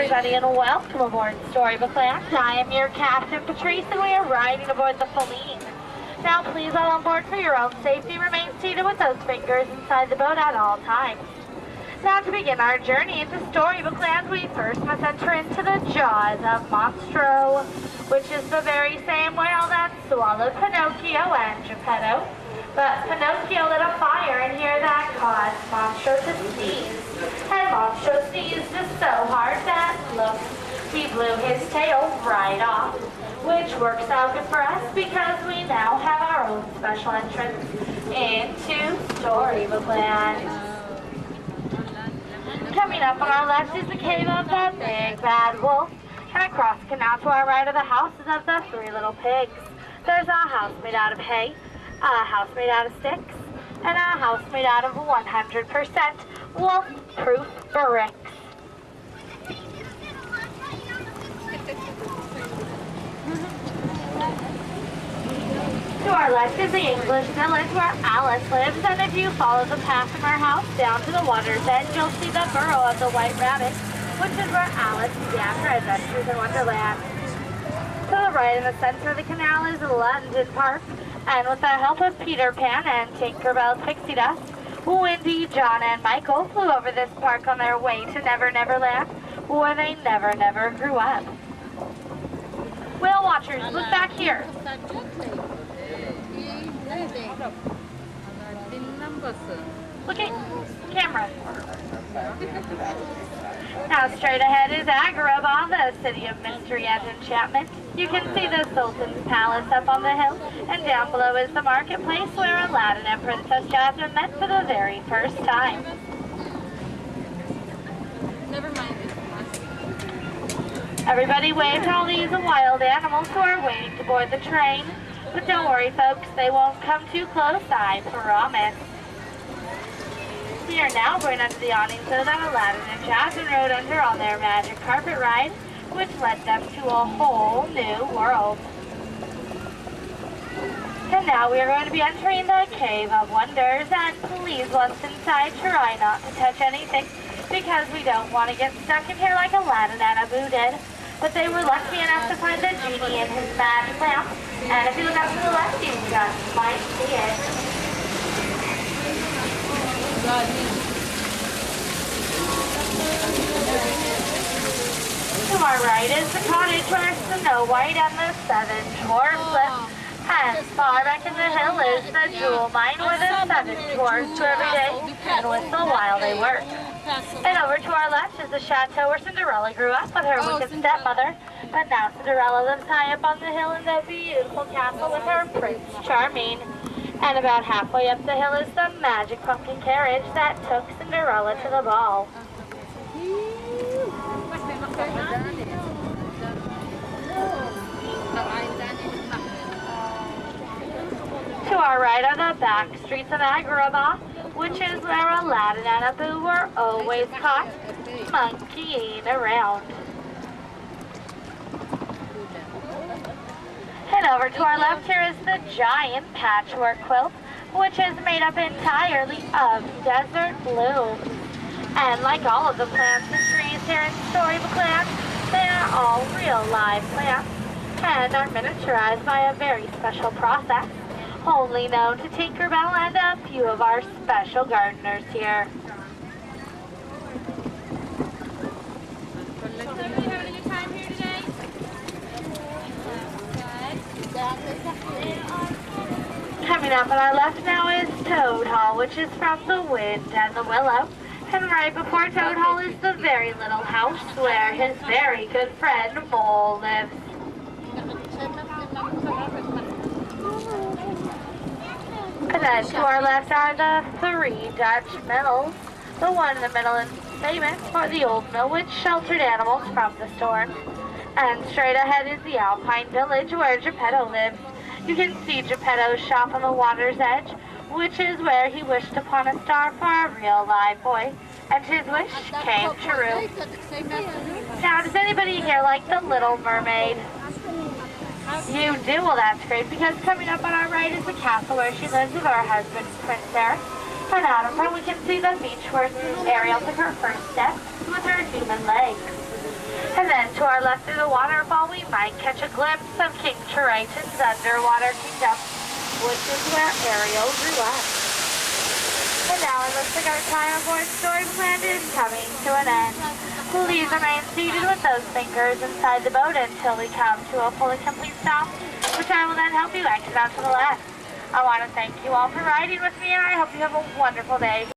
everybody, and welcome aboard Storybook Land. I am your Captain Patrice, and we are riding aboard the Feline. Now, please, all on board for your own safety, remain seated with those fingers inside the boat at all times. Now, to begin our journey into Storybook Land, we first must enter into the jaws of Monstro, which is the very same whale that swallowed Pinocchio and Geppetto. But Pinocchio lit a fire in here that caused Monstro to sneeze. And Monstro sneezed just so hard that, look, he blew his tail right off. Which works out good for us because we now have our own special entrance into Storybook Land. Coming up on our left is the cave of the Big Bad Wolf. And across the canal to our right are the houses of the Three Little Pigs. There's a house made out of hay, a house made out of sticks, and a house made out of 100% wolf-proof bricks. To our left is the English village where Alice lives, and if you follow the path from our house down to the water's edge, you'll see the burrow of the White Rabbit, which is where Alice began her adventures in Wonderland. To the right in the center of the canal is London Park, and with the help of Peter Pan and Tinkerbell's pixie dust, Wendy, John, and Michael flew over this park on their way to Never Never Land, where they never grew up. Whale watchers, look back here. Look at camera. Now straight ahead is Agrabah, the city of mystery and enchantment. You can see the Sultan's palace up on the hill, and down below is the marketplace where Aladdin and Princess Jasmine met for the very first time. Never mind. Everybody wave to all these wild animals who are waiting to board the train. But don't worry, folks, they won't come too close, I promise. We are now going under the awning so that Aladdin and Jasmine rode under on their magic carpet ride, which led them to a whole new world. And now we are going to be entering the Cave of Wonders, and please, once inside, try not to touch anything, because we don't want to get stuck in here like Aladdin and Abu did. But they were lucky enough to find the genie in his magic lamp, and if you look up to the left, you just might see it. To our right is the cottage where Snow White and the Seven Dwarfs live. And far back in the hill is the jewel mine where the Seven Dwarfs do every day and whistle while they work. And over to our left is the chateau where Cinderella grew up with her wicked stepmother. But now Cinderella lives high up on the hill in the beautiful castle with her Prince Charming. And about halfway up the hill is the magic pumpkin carriage that took Cinderella to the ball. To our right are the back streets of Agrabah, which is where Aladdin and Abu were always caught monkeying around. And over to our left here is the giant patchwork quilt, which is made up entirely of desert blooms. And like all of the plants and trees here in Storybook Land, they are all real live plants and are miniaturized by a very special process, only known to Tinkerbell and a few of our special gardeners here. Coming up on our left now is Toad Hall, which is from The Wind and the Willow. And right before Toad Hall is the very little house where his very good friend Mole lives. And then to our left are the three Dutch mills. The one in the middle is famous for the old mill which sheltered animals from the storm. And straight ahead is the Alpine village where Geppetto lives. You can see Geppetto's shop on the water's edge, which is where he wished upon a star for a real live boy, and his wish came true. Now, does anybody here like The Little Mermaid? You do? Well, that's great, because coming up on our right is the castle where she lives with her husband, Prince Eric. And out in front we can see the beach where Ariel took her first steps with her human legs. And then to our left through the waterfall, we might catch a glimpse of King Triton's underwater kingdom, which is where Ariel grew up. And now it looks like our time aboard Storybook Land is coming to an end. Please remain seated with those fingers inside the boat until we come to a full and complete stop, which I will then help you exit out to the left. I want to thank you all for riding with me, and I hope you have a wonderful day.